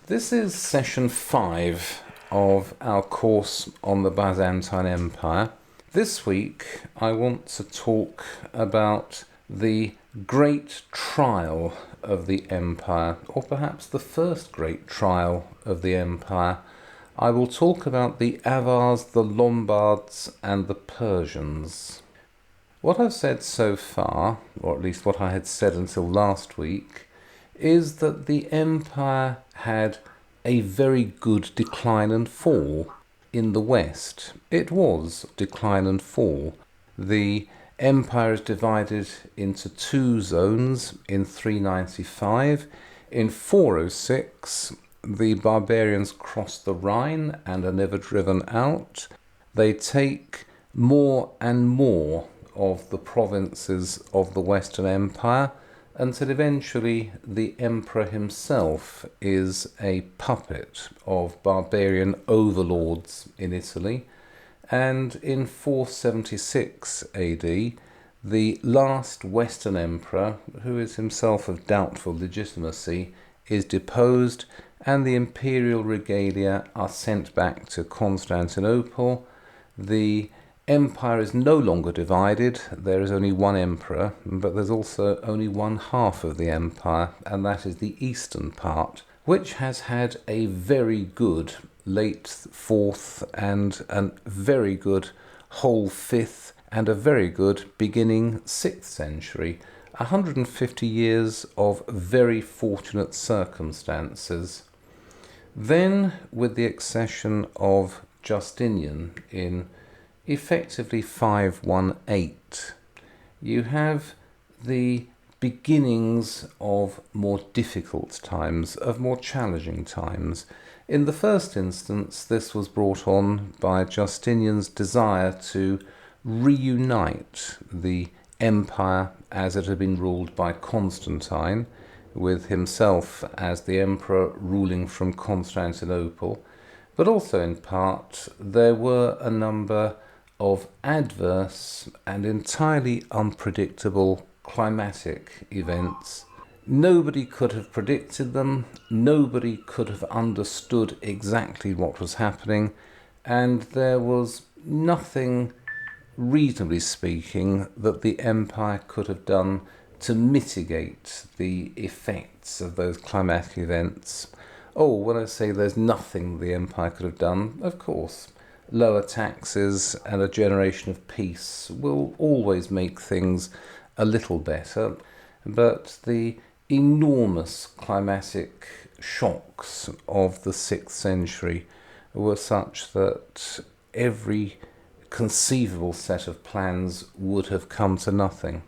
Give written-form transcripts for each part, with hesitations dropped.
This is session 5 of our course on the Byzantine Empire. This week I want to talk about the great trial of the empire, or perhaps the first great trial of the empire. I will talk about the Avars, the Lombards and the Persians. What I've said so far, or at least what I had said until last week, is that the empire had a very good decline and fall in the West. It was decline and fall. The empire is divided into two zones in 395. In 406, the barbarians cross the Rhine and are never driven out. They take more and more of the provinces of the Western Empire until eventually the emperor himself is a puppet of barbarian overlords in Italy. And in 476 AD, the last Western emperor, who is himself of doubtful legitimacy, is deposed and the imperial regalia are sent back to Constantinople. The empire is no longer divided. There is only one emperor, but there's also only one half of the empire, and that is the eastern part, which has had a very good late 4th and a very good whole 5th and a very good beginning 6th century. 150 years of very fortunate circumstances. Then, with the accession of Justinian in effectively 518, you have the beginnings of more difficult times, of more challenging times. In the first instance, this was brought on by Justinian's desire to reunite the empire as it had been ruled by Constantine, with himself as the emperor ruling from Constantinople. But also in part, there were a number of adverse and entirely unpredictable climatic events. Nobody could have predicted them, nobody could have understood exactly what was happening, and there was nothing, reasonably speaking, that the empire could have done to mitigate the effects of those climatic events. Oh, when I say there's nothing the empire could have done, of course, lower taxes and a generation of peace will always make things a little better, but the enormous climatic shocks of the 6th century were such that every conceivable set of plans would have come to nothing.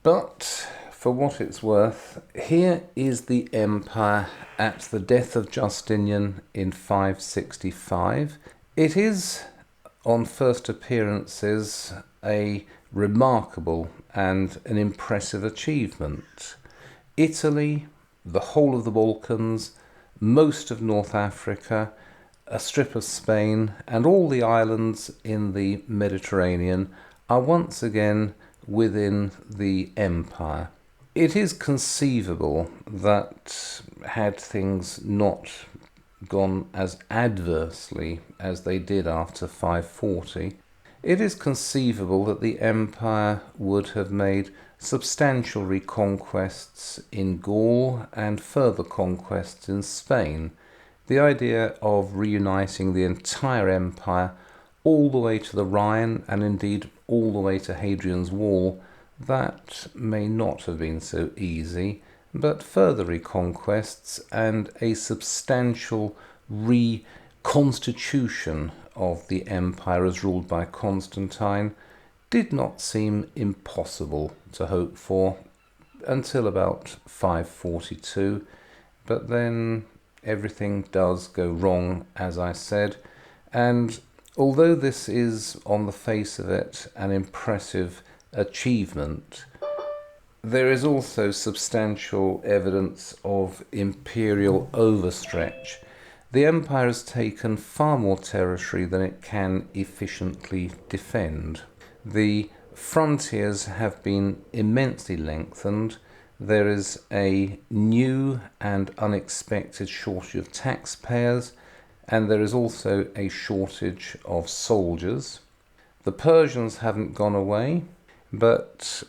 But for what it's worth, here is the empire at the death of Justinian in 565. It is, on first appearances, a remarkable and an impressive achievement. Italy, the whole of the Balkans, most of North Africa, a strip of Spain, and all the islands in the Mediterranean are once again within the empire. It is conceivable that had things not gone as adversely as they did after 540, it is conceivable that the empire would have made substantial reconquests in Gaul and further conquests in Spain. The idea of reuniting the entire empire all the way to the Rhine and indeed all the way to Hadrian's Wall, that may not have been so easy, but further reconquests and a substantial reconstitution of the empire as ruled by Constantine did not seem impossible to hope for until about 542, but then everything does go wrong, as I said, and although this is, on the face of it, an impressive achievement, there is also substantial evidence of imperial overstretch. The empire has taken far more territory than it can efficiently defend. The frontiers have been immensely lengthened. there is a new and unexpected shortage of taxpayers, and there is also a shortage of soldiers. The Persians haven't gone away, but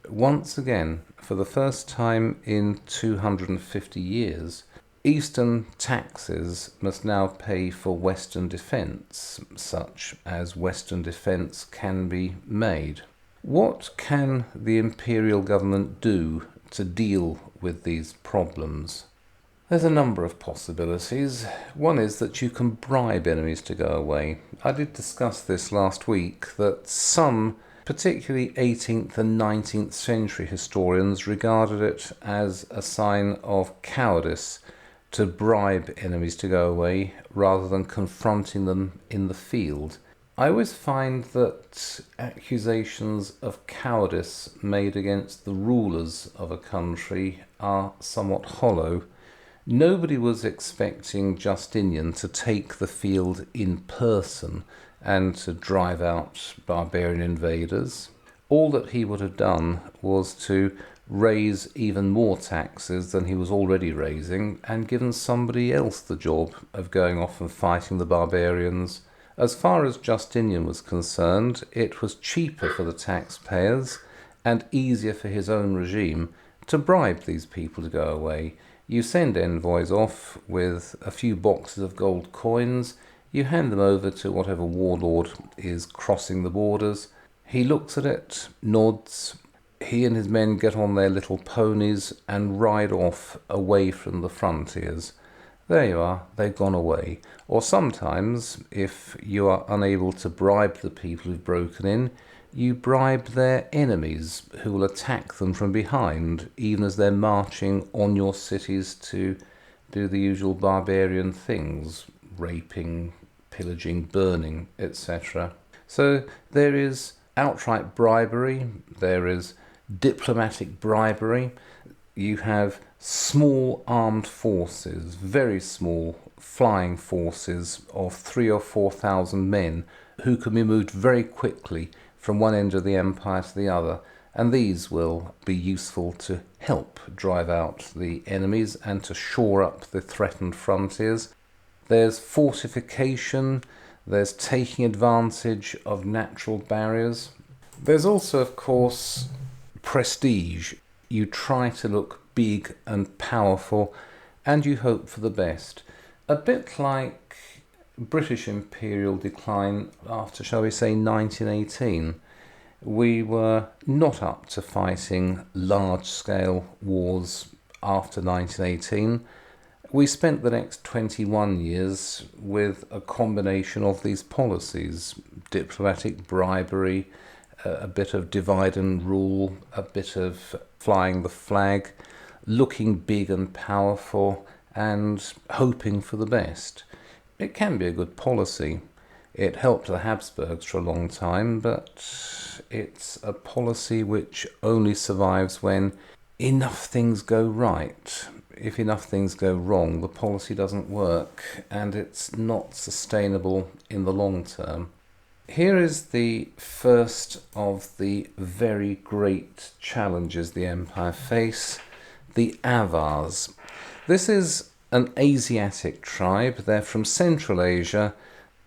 once again, for the first time in 250 years, Eastern taxes must now pay for Western defence, such as Western defence can be made. What can the imperial government do to deal with these problems? There's a number of possibilities. One is that you can bribe enemies to go away. I did discuss this last week, that some, particularly 18th and 19th century historians, regarded it as a sign of cowardice to bribe enemies to go away rather than confronting them in the field. I always find that accusations of cowardice made against the rulers of a country are somewhat hollow. Nobody was expecting Justinian to take the field in person and to drive out barbarian invaders. All that he would have done was to raise even more taxes than he was already raising and given somebody else the job of going off and fighting the barbarians. As far as Justinian was concerned, it was cheaper for the taxpayers and easier for his own regime to bribe these people to go away. You send envoys off with a few boxes of gold coins, you hand them over to whatever warlord is crossing the borders. He looks at it, nods, he and his men get on their little ponies and ride off away from the frontiers. There you are, they've gone away. Or sometimes, if you are unable to bribe the people who've broken in, you bribe their enemies who will attack them from behind, even as they're marching on your cities to do the usual barbarian things, raping, pillaging, burning, etc. So there is outright bribery, there is diplomatic bribery, you have small armed forces, very small flying forces of 3,000 or 4,000 men who can be moved very quickly from one end of the empire to the other, and these will be useful to help drive out the enemies and to shore up the threatened frontiers. There's fortification, there's taking advantage of natural barriers. There's also, of course, prestige. You try to look big and powerful, and you hope for the best. A bit like British imperial decline after, shall we say, 1918. We were not up to fighting large-scale wars after 1918. We spent the next 21 years with a combination of these policies: diplomatic bribery, a bit of divide and rule, a bit of flying the flag, looking big and powerful, and hoping for the best. It can be a good policy. It helped the Habsburgs for a long time, but it's a policy which only survives when enough things go right. If enough things go wrong, the policy doesn't work, and it's not sustainable in the long term. Here is the first of the very great challenges the empire face, the Avars. This is an Asiatic tribe. They're from Central Asia.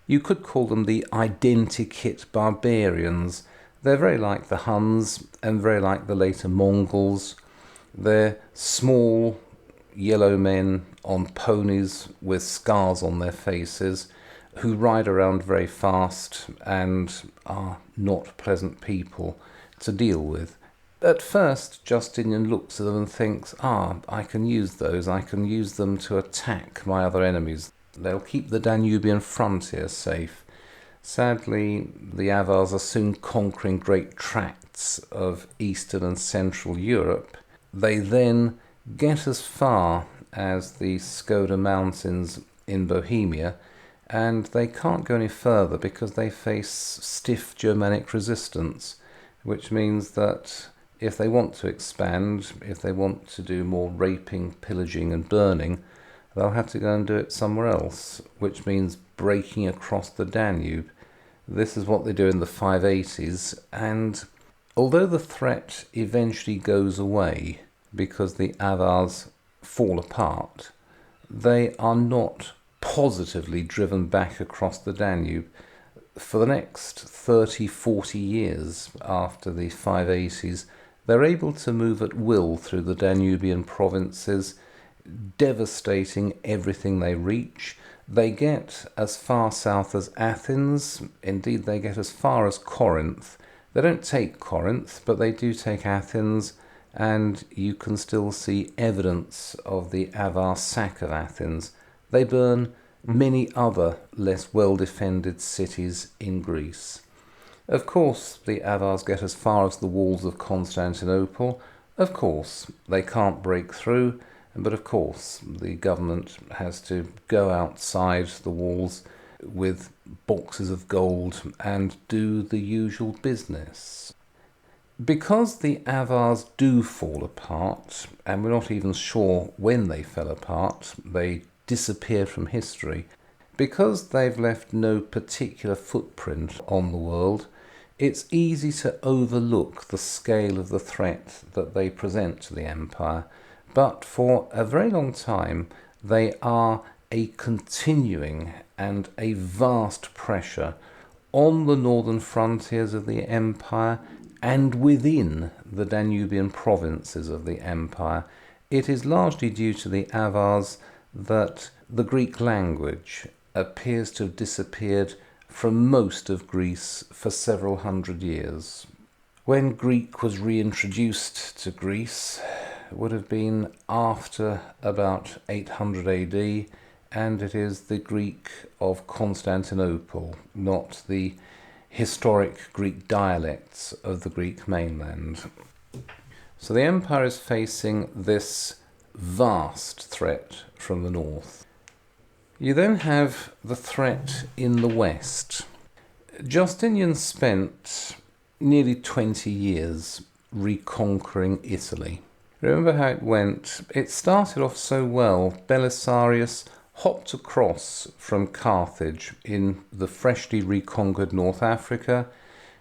You could call them the identikit barbarians. They're very like the Huns and very like the later Mongols. They're small, yellow men on ponies with scars on their faces who ride around very fast and are not pleasant people to deal with. At first, Justinian looks at them and thinks, I can use those. I can use them to attack my other enemies. They'll keep the Danubian frontier safe. Sadly, the Avars are soon conquering great tracts of Eastern and Central Europe. They then get as far as the Skoda Mountains in Bohemia, and they can't go any further because they face stiff Germanic resistance, which means that if they want to expand, if they want to do more raping, pillaging and burning, they'll have to go and do it somewhere else, which means breaking across the Danube. This is what they do in the 580s, and although the threat eventually goes away, because the Avars fall apart, they are not positively driven back across the Danube. For the next 30, 40 years after the 580s, they're able to move at will through the Danubian provinces, devastating everything they reach. They get as far south as Athens, indeed they get as far as Corinth. They don't take Corinth, but they do take Athens, and you can still see evidence of the Avar sack of Athens. They burn many other less well-defended cities in Greece. Of course, the Avars get as far as the walls of Constantinople. Of course, they can't break through, but of course, the government has to go outside the walls with boxes of gold and do the usual business. Because the Avars do fall apart, and we're not even sure when they fell apart, they disappear from history, because they've left no particular footprint on the world, it's easy to overlook the scale of the threat that they present to the empire. But for a very long time, they are a continuing and a vast pressure on the northern frontiers of the empire and within the Danubian provinces of the empire. It is largely due to the Avars that the Greek language appears to have disappeared from most of Greece for several hundred years. When Greek was reintroduced to Greece, it would have been after about 800 AD, and it is the Greek of Constantinople, not the historic Greek dialects of the Greek mainland. So the empire is facing this vast threat from the north. You then have the threat in the west. Justinian spent nearly 20 years reconquering Italy. Remember how it went? It started off so well. Belisarius hopped across from Carthage in the freshly reconquered North Africa.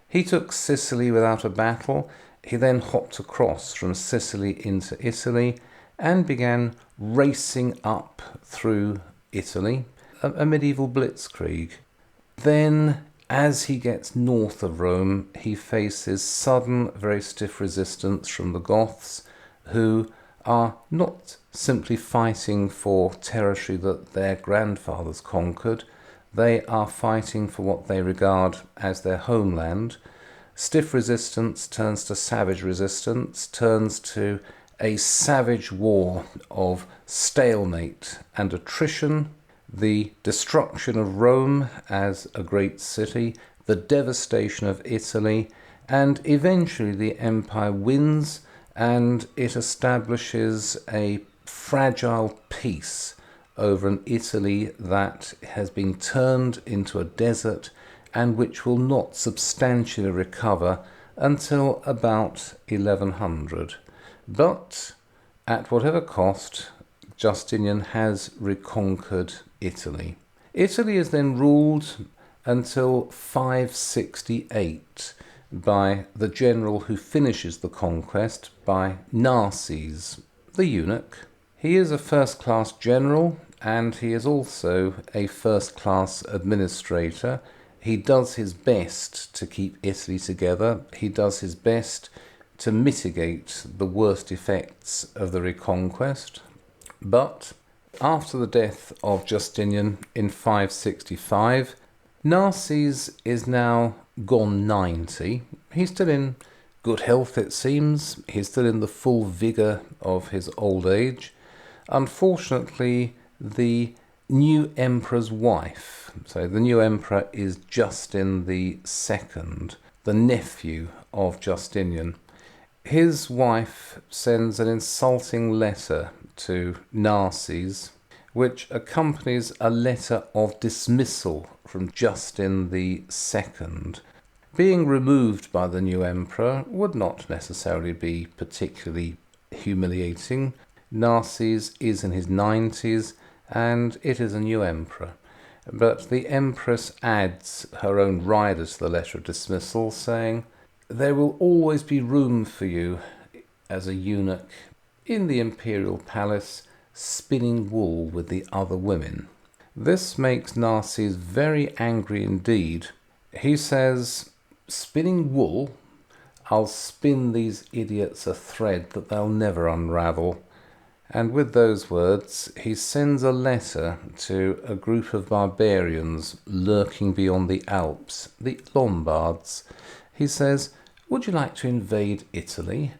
He took Sicily without a battle. He then hopped across from Sicily into Italy and began racing up through Italy, a medieval blitzkrieg. Then, as he gets north of Rome, he faces sudden, very stiff resistance from the Goths, who are not simply fighting for territory that their grandfathers conquered. They are fighting for what they regard as their homeland. Stiff resistance turns to savage resistance, turns to a savage war of stalemate and attrition, the destruction of Rome as a great city, the devastation of Italy, and eventually the empire wins and it establishes a fragile peace over an Italy that has been turned into a desert and which will not substantially recover until about 1100. But at whatever cost, Justinian has reconquered Italy. Italy is then ruled until 568 by the general who finishes the conquest, by Narses, the eunuch. He is a first-class general and he is also a first-class administrator. He does his best to keep Italy together. He does his best to mitigate the worst effects of the reconquest. But after the death of Justinian in 565, Narses is now gone 90. He's still in good health, it seems. He's still in the full vigour of his old age. Unfortunately, the new emperor's wife, so the new emperor is Justin II, the nephew of Justinian. His wife sends an insulting letter to Narses, which accompanies a letter of dismissal from Justin II. Being removed by the new emperor would not necessarily be particularly humiliating. Narses is in his 90s and it is a new emperor. But the empress adds her own rider to the letter of dismissal, saying, "There will always be room for you as a eunuch in the imperial palace spinning wool with the other women. This makes Narses very angry indeed. He says, "Spinning wool? I'll spin these idiots a thread that they'll never unravel." And with those words, he sends a letter to a group of barbarians lurking beyond the Alps, the Lombards. He says, "Would you like to invade Italy?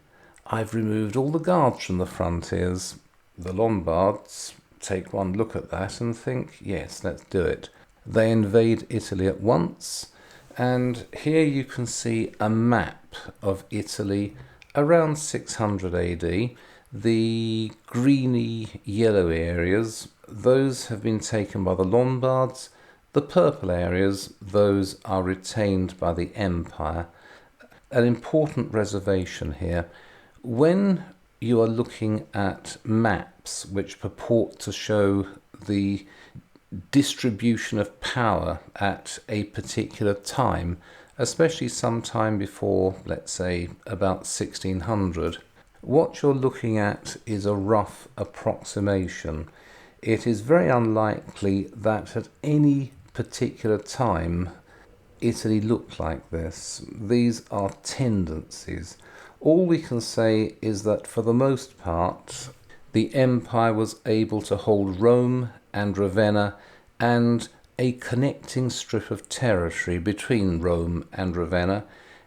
I've removed all the guards from the frontiers." The Lombards take one look at that and think, yes, let's do it. They invade Italy at once, and here you can see a map of Italy around 600 AD. The greeny yellow areas, those have been taken by the Lombards. The purple areas, those are retained by the empire. An important reservation here. When you are looking at maps which purport to show the distribution of power at a particular time, especially sometime before, let's say, about 1600, what you're looking at is a rough approximation. It is very unlikely that at any particular time Italy looked like this. These are tendencies. All we can say is that for the most part, the empire was able to hold Rome and Ravenna and a connecting strip of territory between Rome and Ravenna.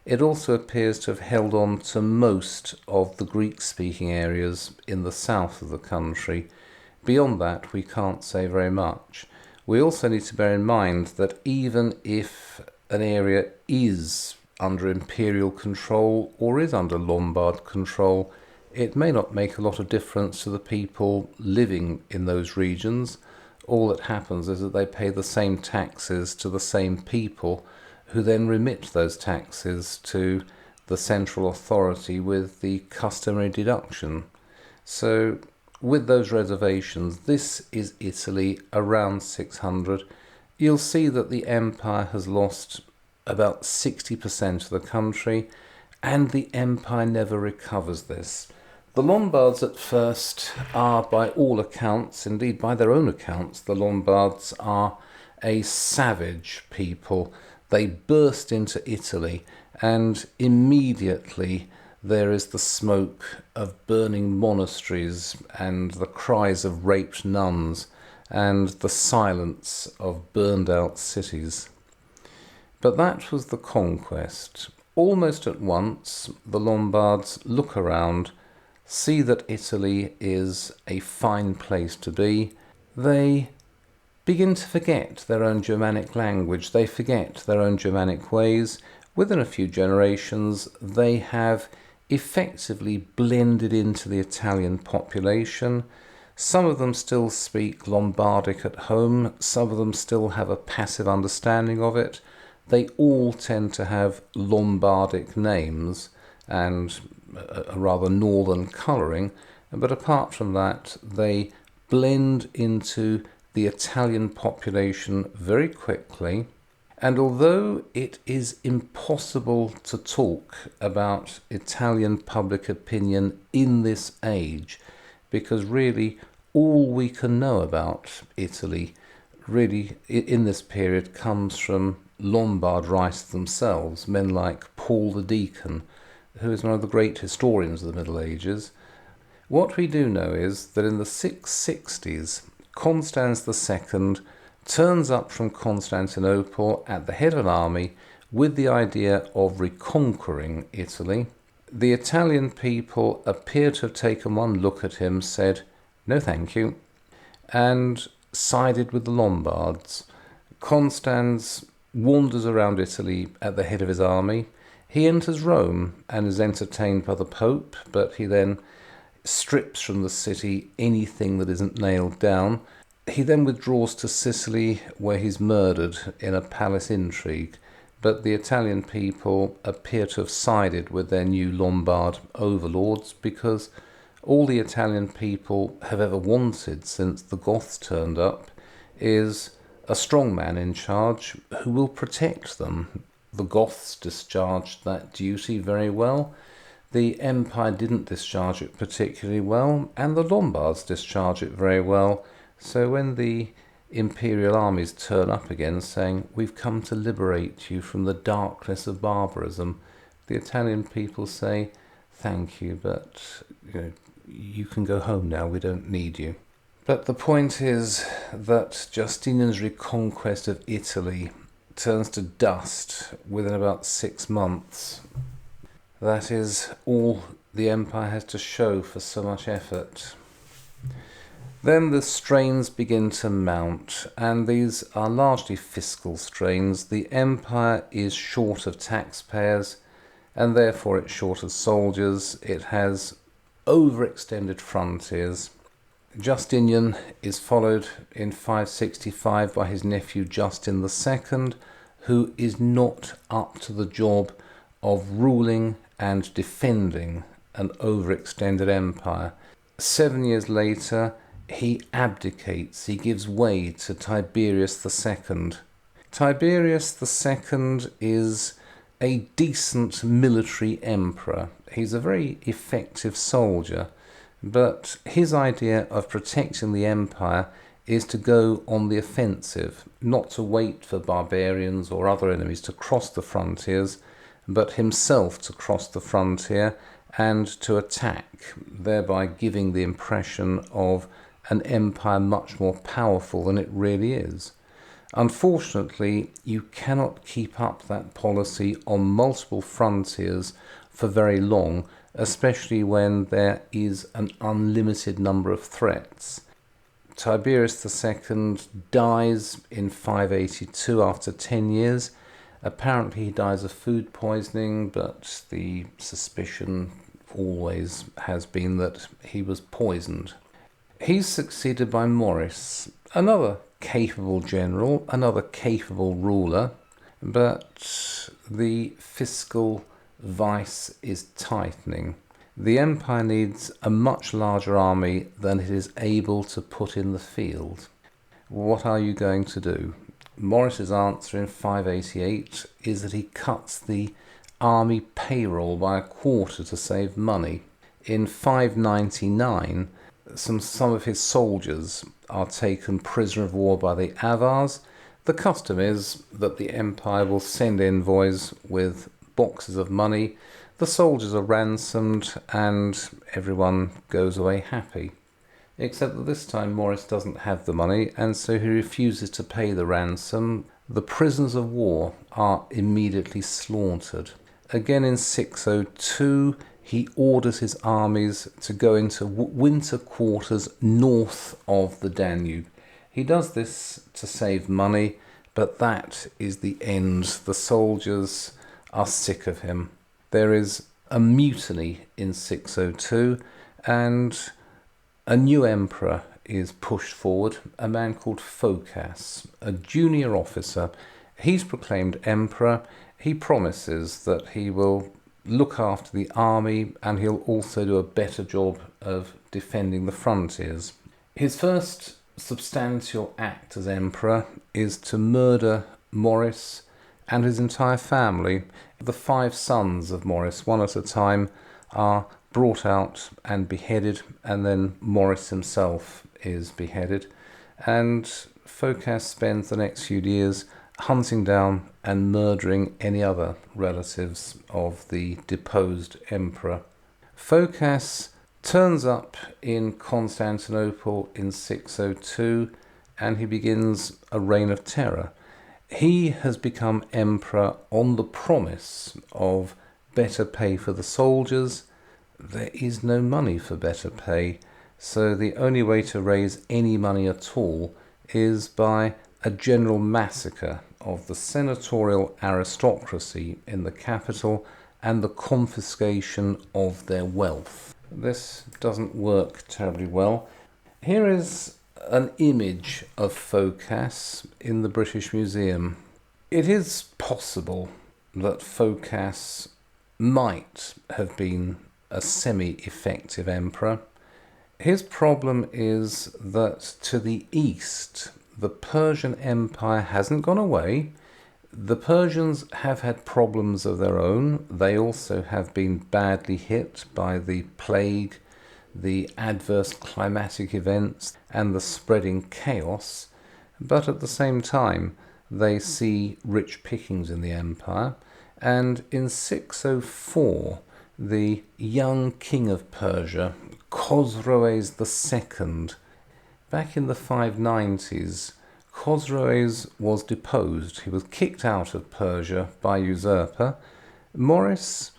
It also appears to have held on to most of the Greek-speaking areas in the south of the country. Beyond that, we can't say very much. We also need to bear in mind that even if an area is under imperial control or is under Lombard control, it may not make a lot of difference to the people living in those regions. All that happens is that they pay the same taxes to the same people, who then remit those taxes to the central authority with the customary deduction. So, with those reservations, this is Italy around 600. You'll see that the empire has lost about 60% of the country, and the empire never recovers this. The Lombards at first are, by all accounts, indeed by their own accounts, the Lombards are a savage people. They burst into Italy, and immediately there is the smoke of burning monasteries and the cries of raped nuns and the silence of burned out cities. But that was the conquest. Almost at once, the Lombards look around, see that Italy is a fine place to be. They begin to forget their own Germanic language. They forget their own Germanic ways. Within a few generations, they have effectively blended into the Italian population. Some of them still speak Lombardic at home. Some of them still have a passive understanding of it. They all tend to have Lombardic names and a rather northern colouring, but apart from that, they blend into the Italian population very quickly. And although it is impossible to talk about Italian public opinion in this age, because really all we can know about Italy really in this period comes from Lombard writers themselves, men like Paul the Deacon, who is one of the great historians of the Middle Ages. What we do know is that in the 660s, Constans II turns up from Constantinople at the head of an army with the idea of reconquering Italy. The Italian people appear to have taken one look at him, said, "No thank you," and sided with the Lombards. Constans wanders around Italy at the head of his army. He enters Rome and is entertained by the Pope, but he then strips from the city anything that isn't nailed down. He then withdraws to Sicily, where he's murdered in a palace intrigue. But the Italian people appear to have sided with their new Lombard overlords, because all the Italian people have ever wanted since the Goths turned up is a strong man in charge who will protect them. The Goths discharged that duty very well. The empire didn't discharge it particularly well, and the Lombards discharge it very well. So when the imperial armies turn up again saying, "We've come to liberate you from the darkness of barbarism," the Italian people say, "Thank you, but you can go home now, we don't need you." But the point is that Justinian's reconquest of Italy turns to dust within about 6 months. That is all the empire has to show for so much effort. Then the strains begin to mount, and these are largely fiscal strains. The empire is short of taxpayers, and therefore it's short of soldiers. It has overextended frontiers. Justinian is followed in 565 by his nephew Justin II, who is not up to the job of ruling and defending an overextended empire. 7 years later, he abdicates, he gives way to Tiberius II. Tiberius II is a decent military emperor. He's a very effective soldier, but his idea of protecting the empire is to go on the offensive, not to wait for barbarians or other enemies to cross the frontiers, but himself to cross the frontier and to attack, thereby giving the impression of an empire much more powerful than it really is. Unfortunately, you cannot keep up that policy on multiple frontiers for very long, especially when there is an unlimited number of threats. Tiberius II dies in 582 after 10 years. Apparently he dies of food poisoning, but the suspicion always has been that he was poisoned. He's succeeded by Maurice, another capable general, another capable ruler, but the fiscal vice is tightening. The empire needs a much larger army than it is able to put in the field. What are you going to do? Maurice's answer in 588 is that he cuts the army payroll by a quarter to save money. In 599, some of his soldiers are taken prisoner of war by the Avars. The custom is that the empire will send envoys with boxes of money. The soldiers are ransomed and everyone goes away happy. Except that this time Maurice doesn't have the money, and so he refuses to pay the ransom. The prisoners of war are immediately slaughtered. Again in 602, he orders his armies to go into winter quarters north of the Danube. He does this to save money, but that is the end. The soldiers are sick of him. There is a mutiny in 602, and a new emperor is pushed forward, a man called Phocas, a junior officer. He's proclaimed emperor. He promises that he will look after the army and he'll also do a better job of defending the frontiers. His first substantial act as emperor is to murder Maurice and his entire family. The 5 sons of Maurice, one at a time, are brought out and beheaded, and then Maurice himself is beheaded. And Phocas spends the next few years hunting down and murdering any other relatives of the deposed emperor. Phocas turns up in Constantinople in 602, and he begins a reign of terror. He has become emperor on the promise of better pay for the soldiers. There is no money for better pay, so the only way to raise any money at all is by a general massacre of the senatorial aristocracy in the capital and the confiscation of their wealth. This doesn't work terribly well. Here is an image of Phocas in the British Museum. It is possible that Phocas might have been a semi-effective emperor. His problem is that to the east, the Persian Empire hasn't gone away. The Persians have had problems of their own. They also have been badly hit by the plague, the adverse climatic events, and the spreading chaos. But at the same time, they see rich pickings in the empire. And in 604, the young king of Persia, Khosroes II, back in the 590s, Khosroes was deposed. He was kicked out of Persia by usurper. Maurice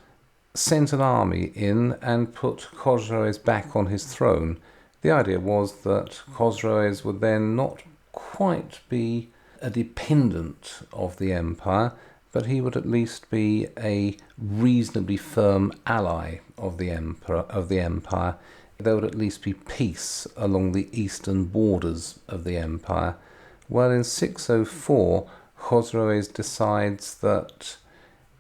sent an army in and put Khosroes back on his throne. The idea was that Khosroes would then not quite be a dependent of the empire, but he would at least be a reasonably firm ally of the empire. There would at least be peace along the eastern borders of the empire. Well, in 604, Khosroes decides that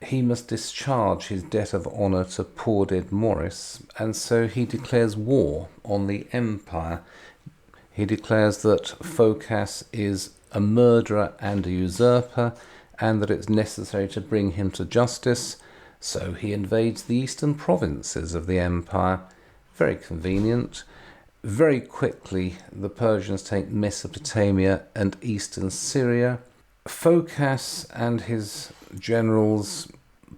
he must discharge his debt of honour to poor dead Maurice, and so he declares war on the empire. He declares that Phocas is a murderer and a usurper, and that it's necessary to bring him to justice, so he invades the eastern provinces of the empire. Very convenient. Very quickly, the Persians take Mesopotamia and eastern Syria. Phocas and his generals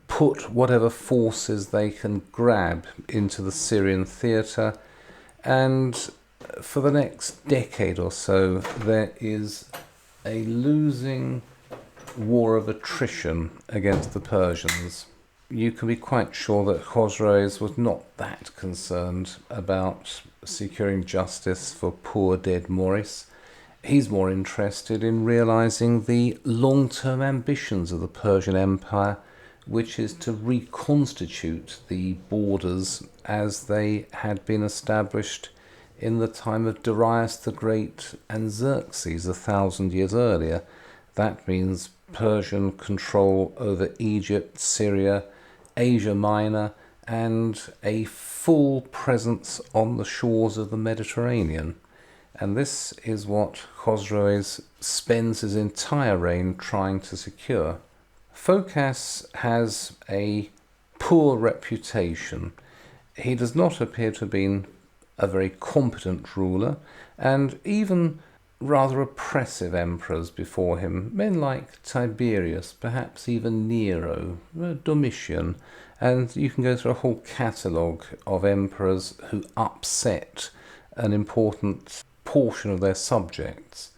put whatever forces they can grab into the Syrian theatre, and for the next decade or so, there is a losing war of attrition against the Persians. You can be quite sure that Khosroes was not that concerned about securing justice for poor dead Maurice. He's more interested in realising the long-term ambitions of the Persian Empire, which is to reconstitute the borders as they had been established in the time of Darius the Great and Xerxes 1,000 years earlier. That means Persian control over Egypt, Syria, Asia Minor, and a full presence on the shores of the Mediterranean. And this is what Khosroes spends his entire reign trying to secure. Phocas has a poor reputation. He does not appear to have been a very competent ruler, and even rather oppressive emperors before him, men like Tiberius, perhaps even Nero, Domitian, and you can go through a whole catalogue of emperors who upset an important portion of their subjects,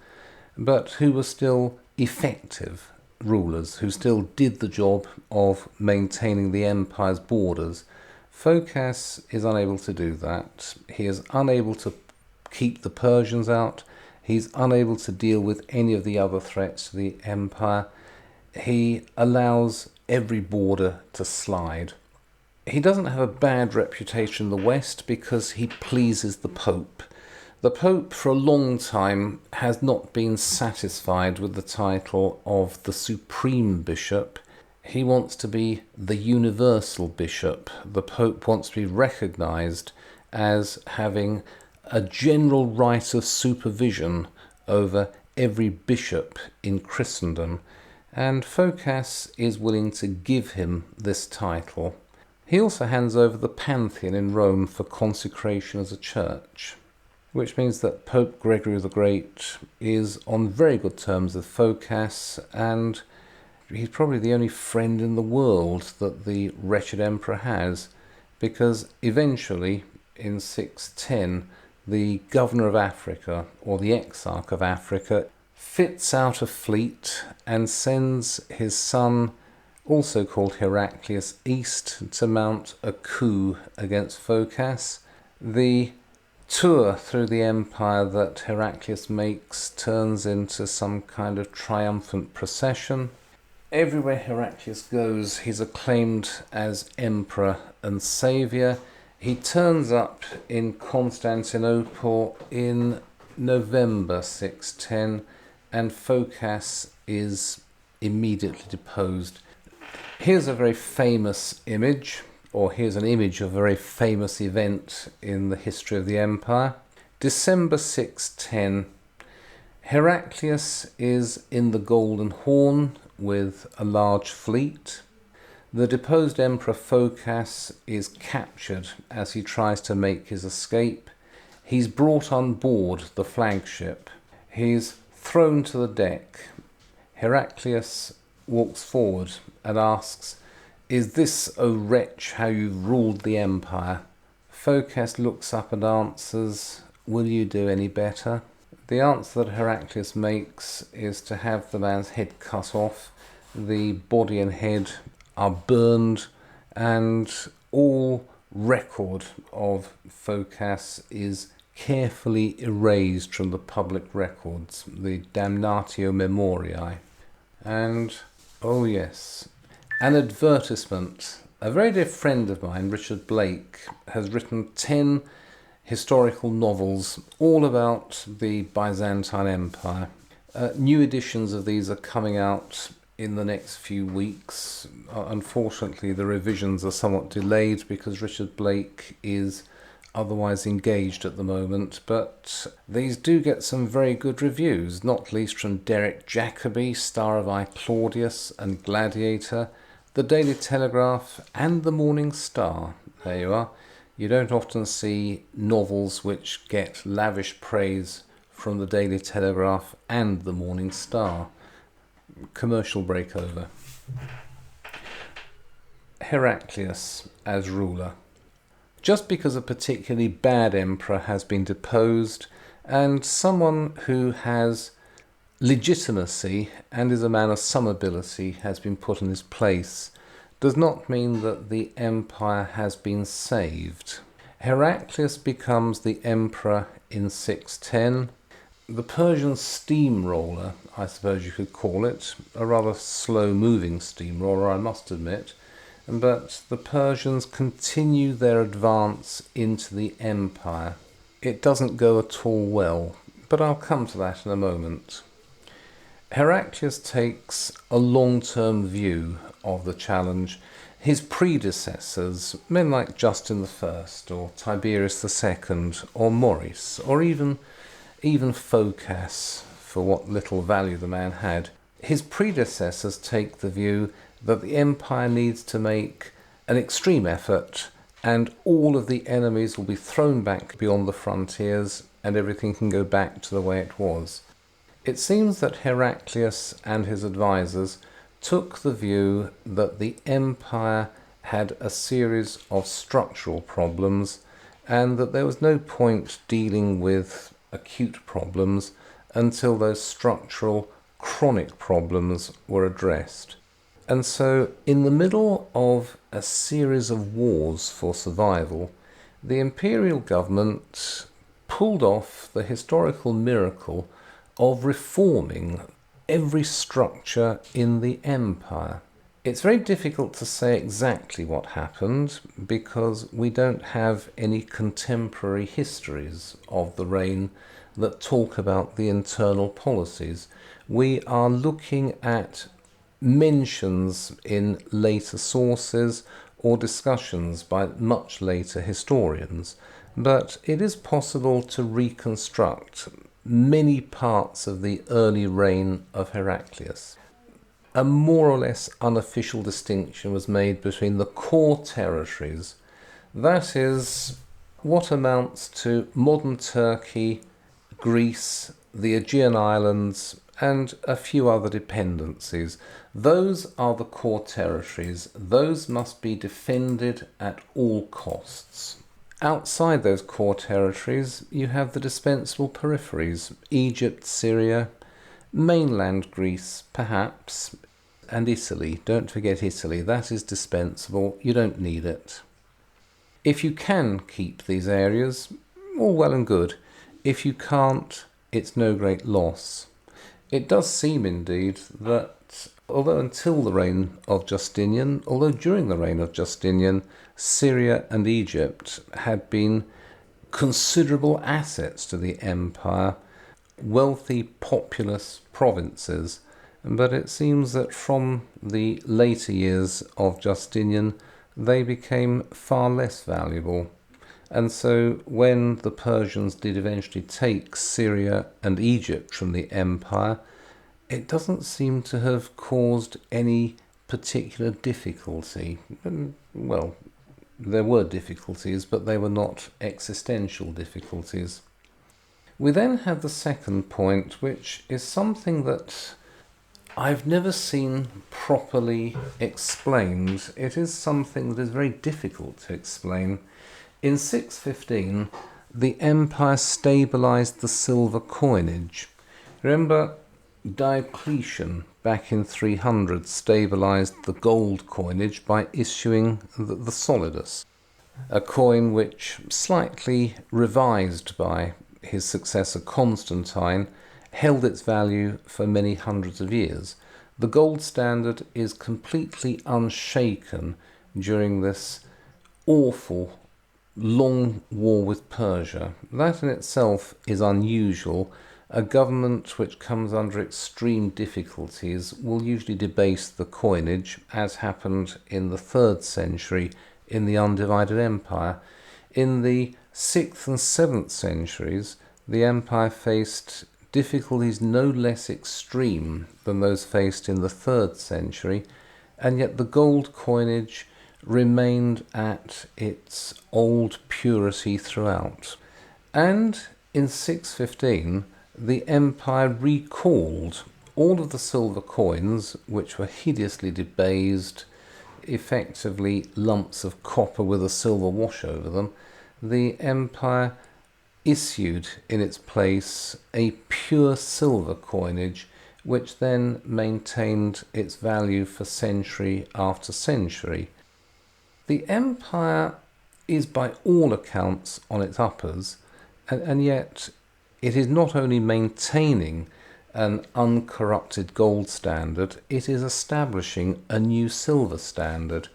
but who were still effective rulers, who still did the job of maintaining the empire's borders. Phocas is unable to do that. He is unable to keep the Persians out. He's unable to deal with any of the other threats to the empire. He allows every border to slide. He doesn't have a bad reputation in the West because he pleases the Pope. The Pope, for a long time, has not been satisfied with the title of the Supreme Bishop. He wants to be the Universal Bishop. The Pope wants to be recognised as having a general right of supervision over every bishop in Christendom, and Phocas is willing to give him this title. He also hands over the Pantheon in Rome for consecration as a church, which means that Pope Gregory the Great is on very good terms with Phocas, and he's probably the only friend in the world that the wretched emperor has, because eventually, in 610, the governor of Africa, or the exarch of Africa, fits out a fleet and sends his son, also called Heraclius, east to mount a coup against Phocas. The tour through the empire that Heraclius makes turns into some kind of triumphant procession. Everywhere Heraclius goes, he's acclaimed as emperor and saviour. He turns up in Constantinople in November 610, and Phocas is immediately deposed. Here's a very famous image, or here's an image of a very famous event in the history of the empire. December 610, Heraclius is in the Golden Horn with a large fleet. The deposed Emperor Phocas is captured as he tries to make his escape. He's brought on board the flagship. He's thrown to the deck. Heraclius walks forward and asks, "Is this, O wretch, how you've ruled the empire?" Phocas looks up and answers, "Will you do any better?" The answer that Heraclius makes is to have the man's head cut off. The body and head are burned, and all record of Phocas is carefully erased from the public records, the damnatio memoriae. And, oh yes, an advertisement. A very dear friend of mine, Richard Blake, has written 10 historical novels all about the Byzantine Empire. New editions of these are coming out in the next few weeks. Unfortunately, the revisions are somewhat delayed because Richard Blake is otherwise engaged at the moment, but these do get some very good reviews, not least from Derek Jacobi, star of I, Claudius and Gladiator, the Daily Telegraph and the Morning Star. There you are. You don't often see novels which get lavish praise from the Daily Telegraph and the Morning Star. Commercial breakover. Heraclius as ruler. Just because a particularly bad emperor has been deposed and someone who has legitimacy and is a man of some ability has been put in his place does not mean that the empire has been saved. Heraclius becomes the emperor in 610. The Persian steamroller, I suppose you could call it, a rather slow-moving steamroller, I must admit, but the Persians continue their advance into the empire. It doesn't go at all well, but I'll come to that in a moment. Heraclius takes a long-term view of the challenge. His predecessors, men like Justin I, or Tiberius II, or Maurice, or even Phocas, for what little value the man had, his predecessors take the view that the empire needs to make an extreme effort and all of the enemies will be thrown back beyond the frontiers and everything can go back to the way it was. It seems that Heraclius and his advisors took the view that the empire had a series of structural problems and that there was no point dealing with acute problems until those structural, chronic problems were addressed. And so, in the middle of a series of wars for survival, the imperial government pulled off the historical miracle of reforming every structure in the empire. It's very difficult to say exactly what happened because we don't have any contemporary histories of the reign that talk about the internal policies. We are looking at mentions in later sources or discussions by much later historians, but it is possible to reconstruct many parts of the early reign of Heraclius. A more or less unofficial distinction was made between the core territories, that is, what amounts to modern Turkey, Greece, the Aegean Islands, and a few other dependencies. Those are the core territories. Those must be defended at all costs. Outside those core territories, you have the dispensable peripheries, Egypt, Syria, mainland Greece, perhaps, and Italy. Don't forget Italy. That is dispensable. You don't need it. If you can keep these areas, all well and good. If you can't, it's no great loss. It does seem indeed that during the reign of Justinian, Syria and Egypt had been considerable assets to the empire, wealthy, populous provinces, but it seems that from the later years of Justinian, they became far less valuable. And so when the Persians did eventually take Syria and Egypt from the empire, it doesn't seem to have caused any particular difficulty. Well, there were difficulties, but they were not existential difficulties. We then have the second point, which is something that I've never seen properly explained. It is something that is very difficult to explain. In 615, the empire stabilised the silver coinage. Remember, Diocletian, back in 300, stabilised the gold coinage by issuing the solidus, a coin which, slightly revised by his successor Constantine, held its value for many hundreds of years. The gold standard is completely unshaken during this awful long war with Persia. That in itself is unusual. A government which comes under extreme difficulties will usually debase the coinage, as happened in the 3rd century in the undivided empire. In the 6th and 7th centuries, the empire faced difficulties no less extreme than those faced in the 3rd century, and yet the gold coinage remained at its old purity throughout. And in 615, the empire recalled all of the silver coins, which were hideously debased, effectively lumps of copper with a silver wash over them. The empire issued in its place a pure silver coinage, which then maintained its value for century after century. The empire is by all accounts on its uppers, and yet it is not only maintaining an uncorrupted gold standard, it is establishing a new silver standard.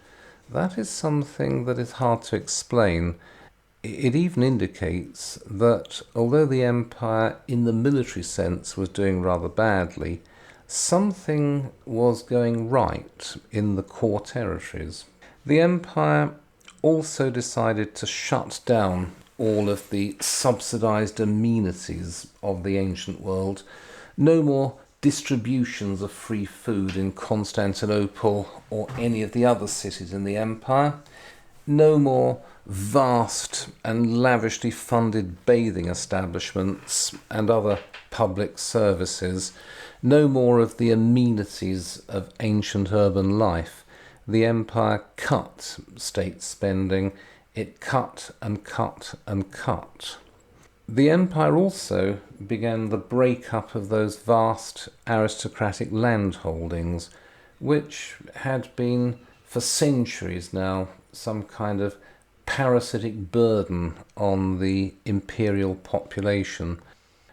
That is something that is hard to explain. It even indicates that although the empire in the military sense was doing rather badly, something was going right in the core territories. The empire also decided to shut down all of the subsidized amenities of the ancient world. No more distributions of free food in Constantinople or any of the other cities in the empire. No more vast and lavishly funded bathing establishments and other public services. No more of the amenities of ancient urban life. The empire cut state spending. It cut and cut and cut. The empire also began the breakup of those vast aristocratic landholdings, which had been for centuries now some kind of parasitic burden on the imperial population.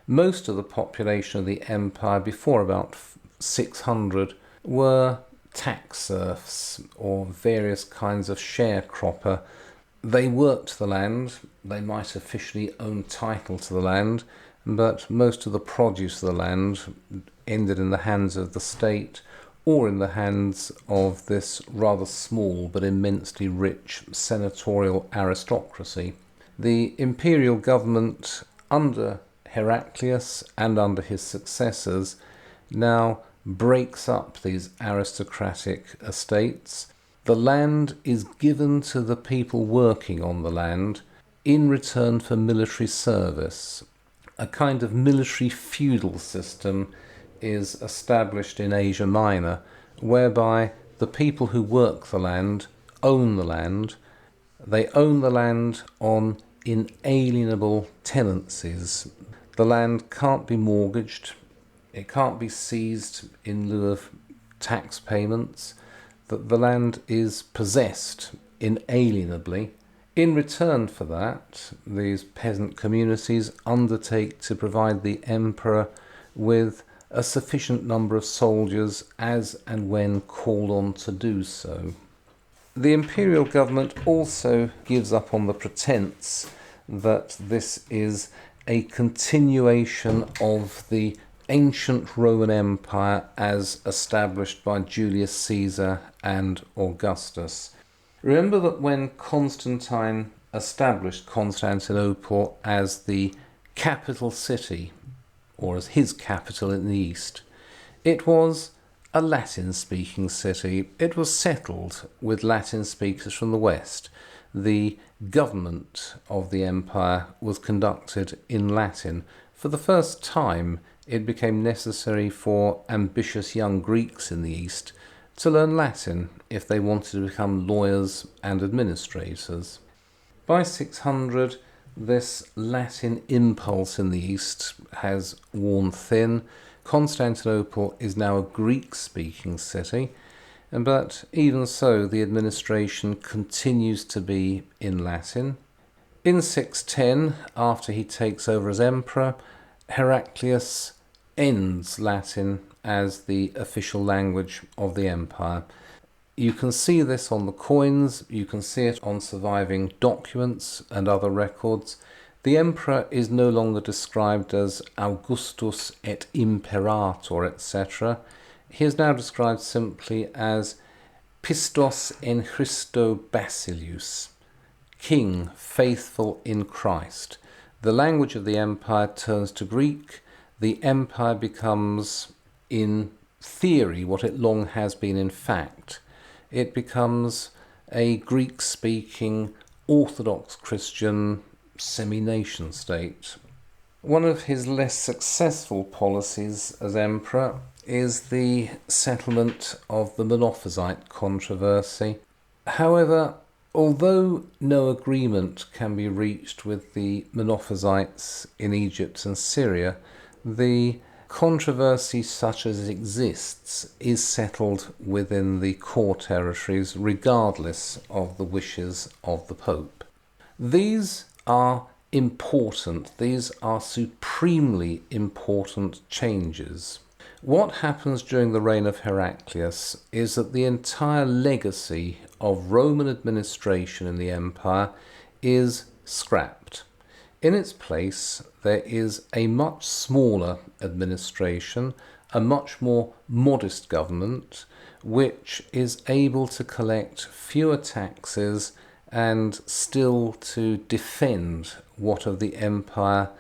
Most of the population of the empire before about 600 were tax serfs or various kinds of sharecropper. They worked the land, they might officially own title to the land, but most of the produce of the land ended in the hands of the state or in the hands of this rather small but immensely rich senatorial aristocracy. The imperial government under Heraclius and under his successors now breaks up these aristocratic estates. The land is given to the people working on the land in return for military service. A kind of military feudal system is established in Asia Minor, whereby the people who work the land own the land. They own the land on inalienable tenancies. The land can't be mortgaged, it can't be seized in lieu of tax payments. The land is possessed inalienably. In return for that, these peasant communities undertake to provide the emperor with a sufficient number of soldiers as and when called on to do so. The imperial government also gives up on the pretense that this is a continuation of the ancient Roman Empire as established by Julius Caesar and Augustus. Remember that when Constantine established Constantinople as the capital city, or as his capital in the east, It was a Latin-speaking city. It was settled with Latin speakers from the West. The government of the empire was conducted in Latin. For the first time, it became necessary for ambitious young Greeks in the East to learn Latin if they wanted to become lawyers and administrators. By 600, this Latin impulse in the East has worn thin. Constantinople is now a Greek-speaking city, but even so, the administration continues to be in Latin. In 610, after he takes over as emperor, Heraclius ends Latin as the official language of the empire. You can see this on the coins, you can see it on surviving documents and other records. The emperor is no longer described as Augustus et Imperator, etc. He is now described simply as Pistos en Christo Basilius, King faithful in Christ. The language of the empire turns to Greek. The empire becomes, in theory, what it long has been in fact. It becomes a Greek-speaking, Orthodox Christian semi-nation state. One of his less successful policies as emperor is the settlement of the Monophysite controversy. However, although no agreement can be reached with the Monophysites in Egypt and Syria, the controversy such as it exists is settled within the core territories regardless of the wishes of the Pope. These are important, these are supremely important changes. What happens during the reign of Heraclius is that the entire legacy of Roman administration in the empire is scrapped. In its place, there is a much smaller administration, a much more modest government, which is able to collect fewer taxes and still to defend what of the empire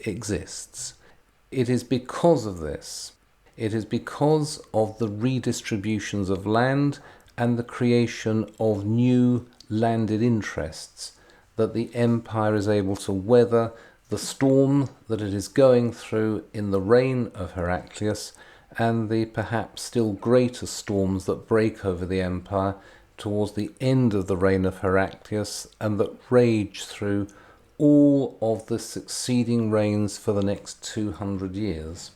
exists. It is because of this, it is because of the redistributions of land and the creation of new landed interests that the empire is able to weather the storm that it is going through in the reign of Heraclius and the perhaps still greater storms that break over the empire towards the end of the reign of Heraclius and that rage through all of the succeeding reigns for the next 200 years.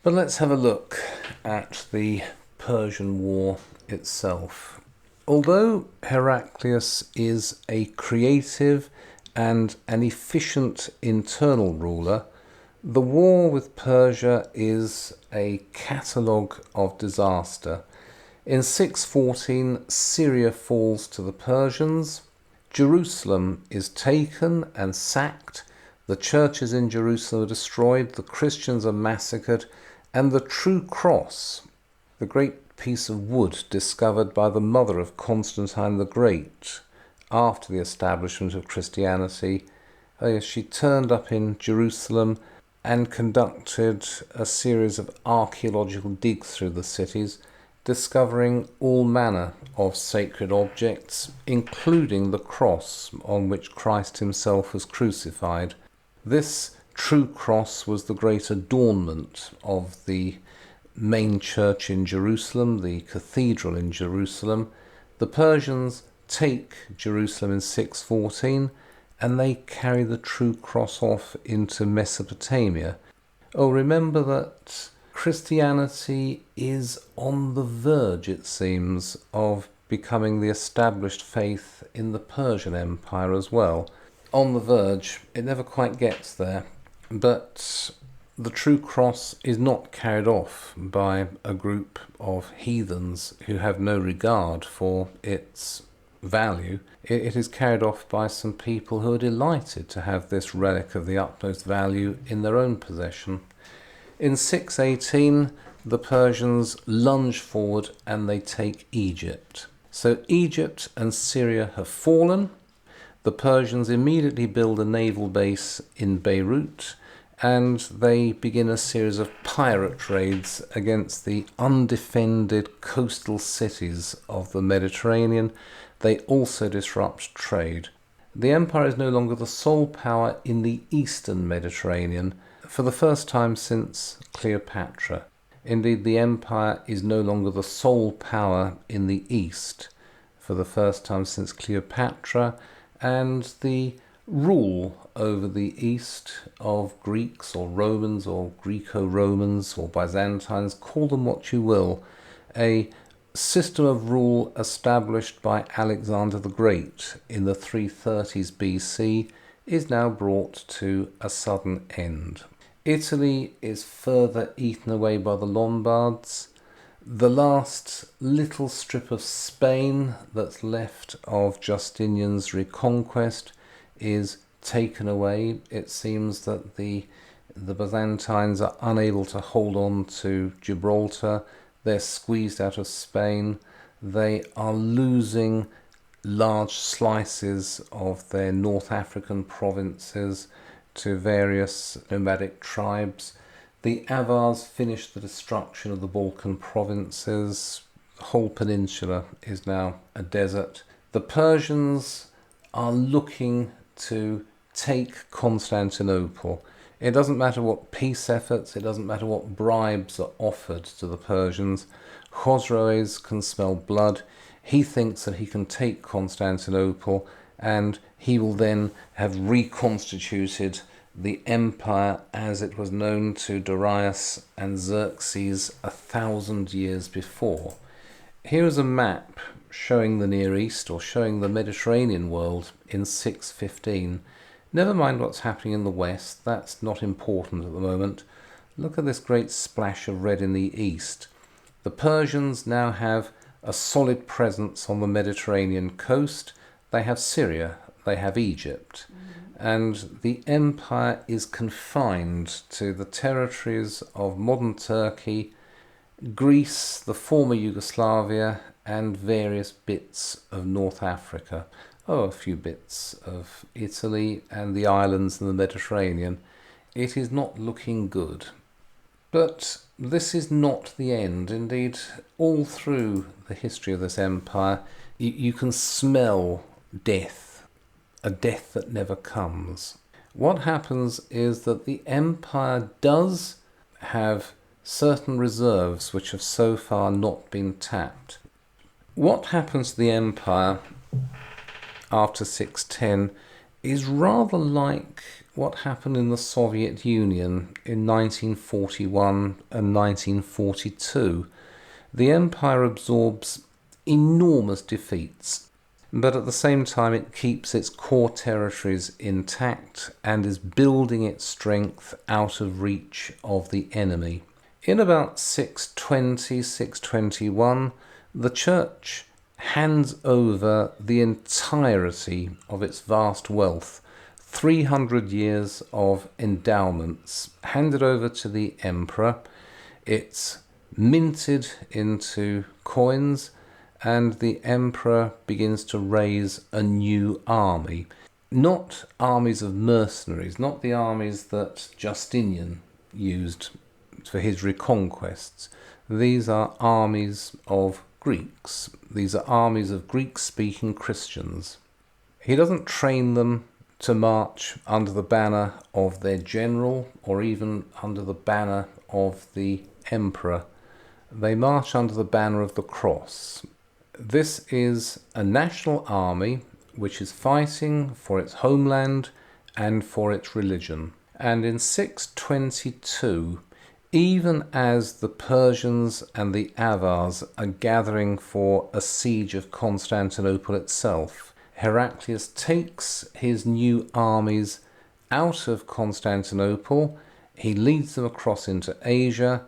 But let's have a look at the Persian War itself. Although Heraclius is a creative and an efficient internal ruler, the war with Persia is a catalogue of disaster. In 614, Syria falls to the Persians, Jerusalem is taken and sacked, the churches in Jerusalem are destroyed, the Christians are massacred, and the true cross, the great piece of wood discovered by the mother of Constantine the Great after the establishment of Christianity, she turned up in Jerusalem and conducted a series of archaeological digs through the cities, discovering all manner of sacred objects, including the cross on which Christ himself was crucified. This true cross was the great adornment of the main church in Jerusalem, the cathedral in Jerusalem. The Persians take Jerusalem in 614 and they carry the true cross off into Mesopotamia. Oh, remember that Christianity is on the verge, it seems, of becoming the established faith in the Persian Empire as well. On the verge, it never quite gets there, but the true cross is not carried off by a group of heathens who have no regard for its value. It is carried off by some people who are delighted to have this relic of the utmost value in their own possession. In 618, the Persians lunge forward and they take Egypt. So Egypt and Syria have fallen. The Persians immediately build a naval base in Beirut, and they begin a series of pirate raids against the undefended coastal cities of the Mediterranean. They also disrupt trade. The empire is no longer the sole power in the eastern Mediterranean for the first time since Cleopatra. Indeed, the empire is no longer the sole power in the east for the first time since Cleopatra, and the rule over the east of Greeks or Romans or Greco-Romans or Byzantines, call them what you will, a system of rule established by Alexander the Great in the 330s BC is now brought to a sudden end. Italy is further eaten away by the Lombards. The last little strip of Spain that's left of Justinian's reconquest is taken away. It seems that the Byzantines are unable to hold on to Gibraltar. They're squeezed out of Spain. They are losing large slices of their North African provinces to various nomadic tribes. The Avars finished the destruction of the Balkan provinces. The whole peninsula is now a desert. The Persians are looking to take Constantinople. It doesn't matter what peace efforts, it doesn't matter what bribes are offered to the Persians. Khosroes can smell blood. He thinks that he can take Constantinople, and he will then have reconstituted the empire as it was known to Darius and Xerxes 1,000 years before. Here is a map showing the Near East, or showing the Mediterranean world in 615. Never mind what's happening in the West, that's not important at the moment. Look at this great splash of red in the East. The Persians now have a solid presence on the Mediterranean coast. They have Syria, they have Egypt. And the empire is confined to the territories of modern Turkey, Greece, the former Yugoslavia, and various bits of North Africa. A few bits of Italy and the islands in the Mediterranean. It is not looking good. But this is not the end. Indeed, all through the history of this empire, you can smell death, a death that never comes. What happens is that the empire does have certain reserves which have so far not been tapped. What happens to the empire after 610 is rather like what happened in the Soviet Union in 1941 and 1942. The empire absorbs enormous defeats, but at the same time it keeps its core territories intact and is building its strength out of reach of the enemy. In about 620, 621, the church hands over the entirety of its vast wealth, 300 years of endowments, handed over to the emperor. It's minted into coins, and the emperor begins to raise a new army. Not armies of mercenaries, not the armies that Justinian used for his reconquests. These are armies of Greeks. These are armies of Greek-speaking Christians. He doesn't train them to march under the banner of their general or even under the banner of the emperor. They march under the banner of the cross. This is a national army which is fighting for its homeland and for its religion. And in 622, even as the Persians and the Avars are gathering for a siege of Constantinople itself, Heraclius takes his new armies out of Constantinople, he leads them across into Asia,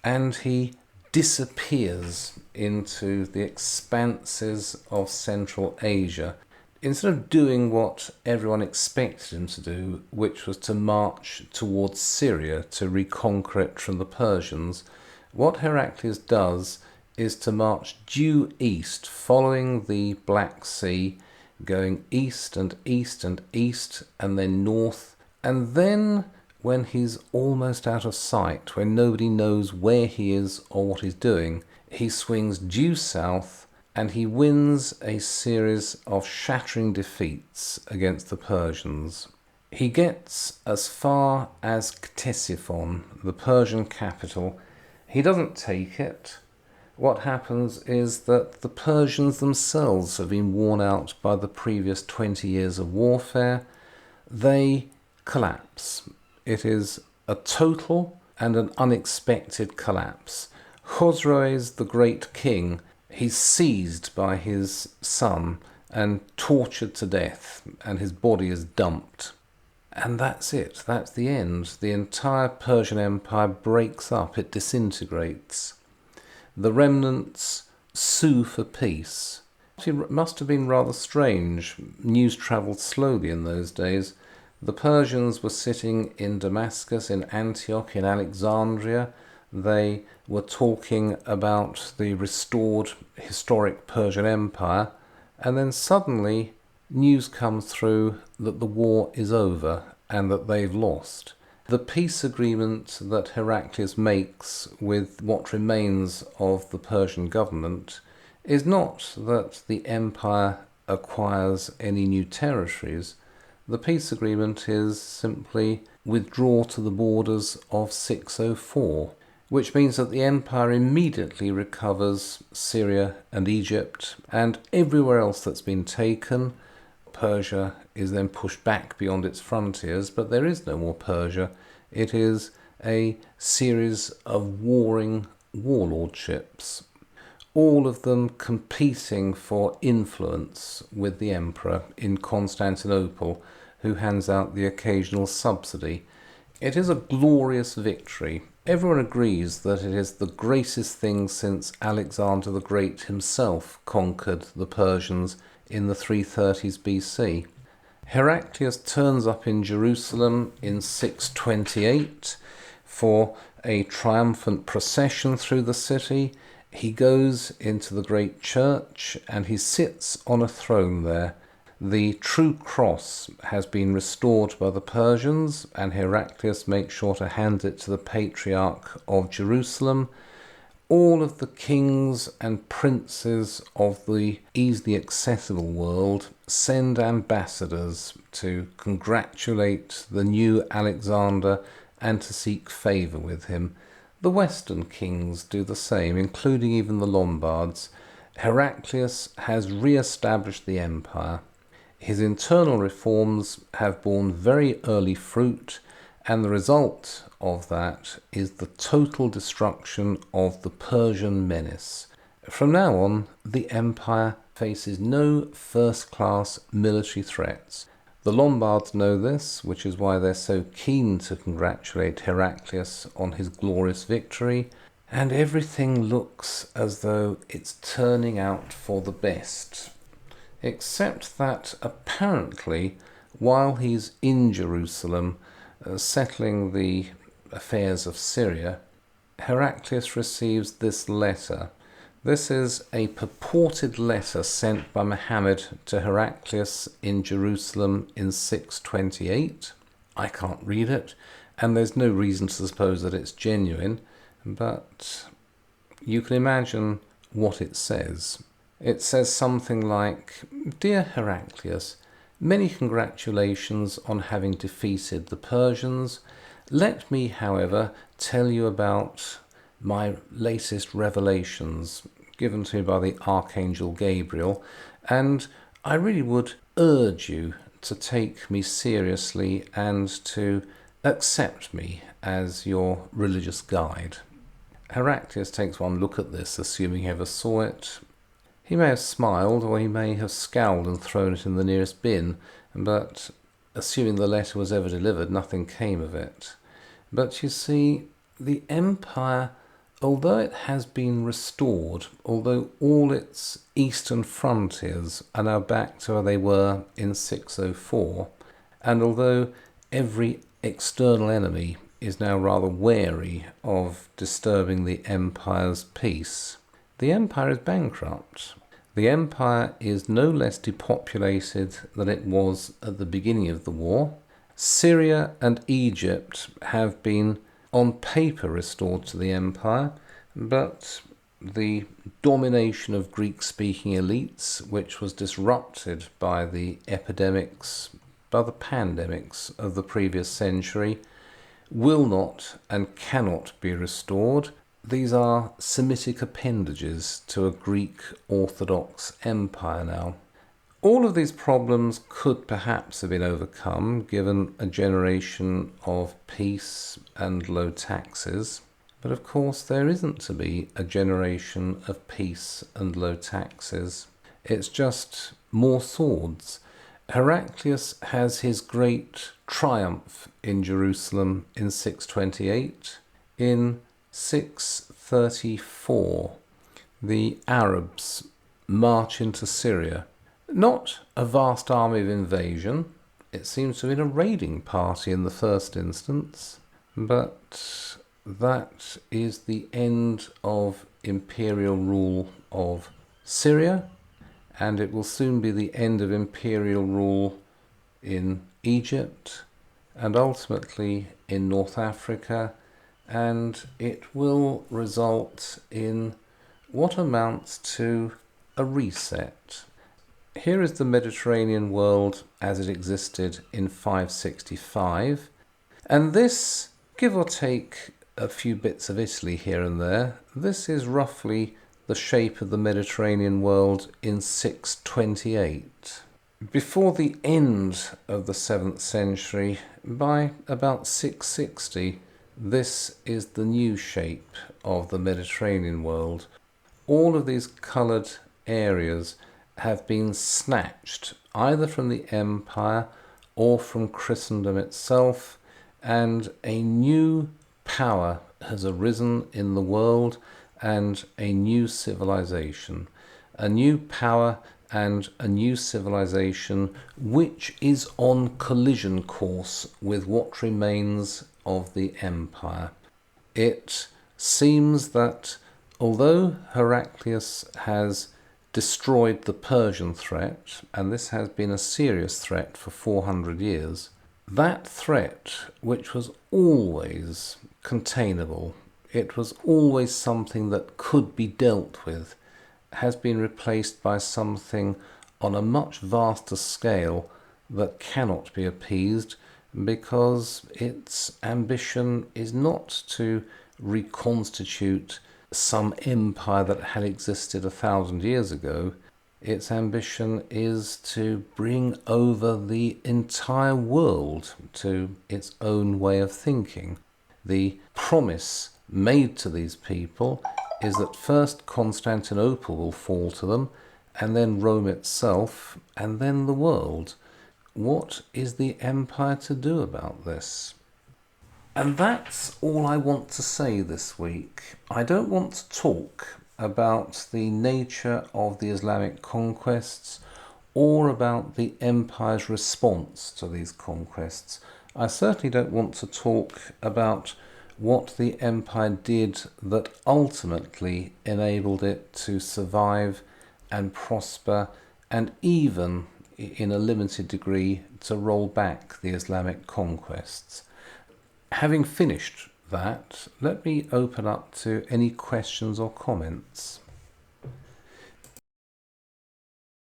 and he disappears into the expanses of Central Asia. Instead of doing what everyone expected him to do, which was to march towards Syria to reconquer it from the Persians, what Heraclius does is to march due east, following the Black Sea, going east and east and east, and then north. And then, when he's almost out of sight, when nobody knows where he is or what he's doing, he swings due south and he wins a series of shattering defeats against the Persians. He gets as far as Ctesiphon, the Persian capital. He doesn't take it. What happens is that the Persians themselves have been worn out by the previous 20 years of warfare. They collapse. It is a total and an unexpected collapse. Chosroes, the great king, he's seized by his son and tortured to death, and his body is dumped. And that's it. That's the end. The entire Persian Empire breaks up. It disintegrates. The remnants sue for peace. It must have been rather strange. News travelled slowly in those days. The Persians were sitting in Damascus, in Antioch, in Alexandria. They were talking about the restored historic Persian Empire. And then suddenly news comes through that the war is over and that they've lost. The peace agreement that Heraclius makes with what remains of the Persian government is not that the empire acquires any new territories. The peace agreement is simply withdraw to the borders of 604, which means that the empire immediately recovers Syria and Egypt and everywhere else that's been taken. Persia is then pushed back beyond its frontiers, but there is no more Persia. It is a series of warring warlordships, all of them competing for influence with the emperor in Constantinople, who hands out the occasional subsidy. It is a glorious victory. Everyone agrees that it is the greatest thing since Alexander the Great himself conquered the Persians in the 330s BC. Heraclius turns up in Jerusalem in 628 for a triumphant procession through the city. He goes into the great church and he sits on a throne there. The true cross has been restored by the Persians, and Heraclius makes sure to hand it to the Patriarch of Jerusalem. All of the kings and princes of the easily accessible world send ambassadors to congratulate the new Alexander and to seek favour with him. The Western kings do the same, including even the Lombards. Heraclius has re-established the empire. His internal reforms have borne very early fruit, and the result of that is the total destruction of the Persian menace. From now on, the empire faces no first-class military threats. The Lombards know this, which is why they're so keen to congratulate Heraclius on his glorious victory, and everything looks as though it's turning out for the best. Except that apparently, while he's in Jerusalem, settling the affairs of Syria, Heraclius receives this letter. This is a purported letter sent by Muhammad to Heraclius in Jerusalem in 628. I can't read it, and there's no reason to suppose that it's genuine, but you can imagine what it says. It says something like, "Dear Heraclius, many congratulations on having defeated the Persians. Let me, however, tell you about my latest revelations given to me by the Archangel Gabriel, and I really would urge you to take me seriously and to accept me as your religious guide." Heraclius takes one look at this, assuming he ever saw it. He may have smiled, or he may have scowled and thrown it in the nearest bin, but assuming the letter was ever delivered, nothing came of it. But you see, the empire, although it has been restored, although all its eastern frontiers are now back to where they were in 604, and although every external enemy is now rather wary of disturbing the empire's peace, the empire is bankrupt. The empire is no less depopulated than it was at the beginning of the war, Syria and Egypt have been on paper restored to the empire, but the domination of Greek-speaking elites, which was disrupted by the epidemics, by the pandemics of the previous century, will not and cannot be restored. These are Semitic appendages to a Greek Orthodox empire now. All of these problems could perhaps have been overcome given a generation of peace and low taxes. But of course there isn't to be a generation of peace and low taxes. It's just more swords. Heraclius has his great triumph in Jerusalem in 628. In 634, the Arabs march into Syria. Not a vast army of invasion. It seems to have been a raiding party in the first instance, but that is the end of imperial rule of Syria, and it will soon be the end of imperial rule in Egypt and ultimately in North Africa, and it will result in what amounts to a reset. Here is the Mediterranean world as it existed in 565, and this, give or take a few bits of Italy here and there, this is roughly the shape of the Mediterranean world in 628. Before the end of the 7th century, by about 660, this is the new shape of the Mediterranean world. All of these coloured areas have been snatched either from the empire or from Christendom itself, and a new power has arisen in the world and a new civilization. A new power and a new civilization which is on collision course with what remains of the empire. It seems that although Heraclius has destroyed the Persian threat, and this has been a serious threat for 400 years, that threat, which was always containable, it was always something that could be dealt with, has been replaced by something on a much vaster scale that cannot be appeased, because its ambition is not to reconstitute some empire that had existed 1,000 years ago. Its ambition is to bring over the entire world to its own way of thinking. The promise made to these people is that first Constantinople will fall to them, and then Rome itself, and then the world. What is the empire to do about this? And that's all I want to say this week. I don't want to talk about the nature of the Islamic conquests or about the empire's response to these conquests. I certainly don't want to talk about what the empire did that ultimately enabled it to survive and prosper, and even, in a limited degree, to roll back the Islamic conquests. Having finished that, let me open up to any questions or comments.